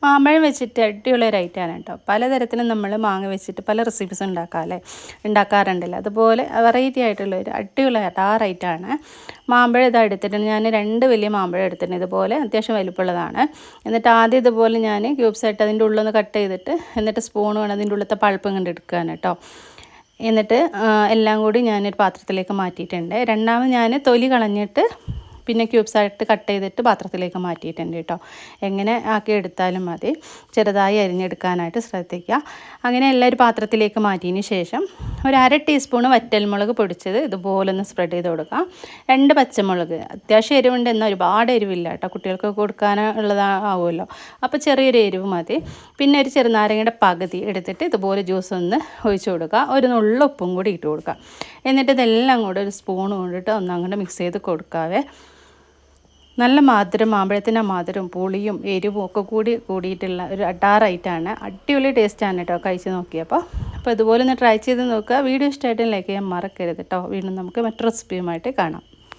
മാമ്പഴം വെച്ചിട്ട് അടിപൊളി ഒരു ഐറ്റമാണ് കേട്ടോ. പലതരത്തിലും നമ്മൾ മാങ്ങ വെച്ചിട്ട് പല റെസിപ്പീസ് ഉണ്ടാക്കാറുണ്ടല്ലോ. അതുപോലെ വെറൈറ്റി ആയിട്ടുള്ളൊരു അടിപൊളി ഐറ്റമാണ്. മാമ്പഴം ഇതാ എടുത്തിട്ടുണ്ട്. ഞാൻ 2 വലിയ മാമ്പഴം എടുത്തിട്ടുണ്ട്. ഇതുപോലെ അത്യാവശ്യം വലിപ്പമുള്ളതാണ്. എന്നിട്ട് ആദ്യം ഇതുപോലെ ഞാൻ ക്യൂബ്സായിട്ട് അതിൻ്റെ ഉള്ളൊന്ന് കട്ട് ചെയ്തിട്ട് എന്നിട്ട് സ്പൂൺ വേണം അതിൻ്റെ ഉള്ളത്തെ പൾപ്പ് കണ്ട് എടുക്കുകയാണ് കേട്ടോ. എന്നിട്ട് എല്ലാം കൂടി ഞാനൊരു പാത്രത്തിലേക്ക് മാറ്റിയിട്ടുണ്ട്. രണ്ടാമത് ഞാൻ തൊലി കളഞ്ഞിട്ട് പിന്നെ ക്യൂബ്സായിട്ട് കട്ട് ചെയ്തിട്ട് പാത്രത്തിലേക്ക് മാറ്റിയിട്ടുണ്ട് കേട്ടോ. എങ്ങനെ ആക്കി എടുത്താലും മതി, ചെറുതായി അരിഞ്ഞെടുക്കാനായിട്ട് ശ്രദ്ധിക്കുക. അങ്ങനെ എല്ലാവരും പാത്രത്തിലേക്ക് മാറ്റിയതിന് ശേഷം ഒരു 1/2 ടീസ്പൂൺ വറ്റൽമുളക് പൊടിച്ചത് ഇതുപോലെ ഒന്ന് സ്പ്രെഡ് ചെയ്ത് കൊടുക്കാം. 2 പച്ചമുളക്, അത്യാവശ്യം എരിവുണ്ട്, എന്നാൽ ഒരുപാട് എരിവില്ല കേട്ടോ, കുട്ടികൾക്ക് കൊടുക്കാനുള്ളതാവുമല്ലോ, അപ്പോൾ ചെറിയൊരു എരിവ് മതി. പിന്നെ ഒരു ചെറുനാരങ്ങയുടെ പകുതി എടുത്തിട്ട് ഇതുപോലെ ജ്യൂസ് ഒന്ന് ഒഴിച്ച് കൊടുക്കുക. ഒരു നുള്ള ഉപ്പും കൂടി ഇട്ട് കൊടുക്കുക. എന്നിട്ട് ഇതെല്ലാം കൂടെ ഒരു സ്പൂൺ കൊണ്ടിട്ട് ഒന്നങ്ങോട്ട് മിക്സ് ചെയ്ത് കൊടുക്കാവേ. നല്ല മധുരം, മാമ്പഴത്തിൻ്റെ മധുരം പുളിയും എരിവും ഒക്കെ കൂടിയിട്ടുള്ള ഒരു ഐറ്റമാണ്. അടിപൊളി ടേസ്റ്റാണ് കേട്ടോ കഴിച്ച് നോക്കിയപ്പോൾ. അപ്പോൾ ഇതുപോലെ ഒന്ന് ട്രൈ ചെയ്ത് നോക്കുക. വീഡിയോ ഇഷ്ടമായിട്ട് ലൈക്ക് ചെയ്യാൻ മറക്കരുത് കേട്ടോ. വീണ്ടും നമുക്ക് മറ്റൊരു റെസിപ്പിയുമായിട്ട് കാണാം.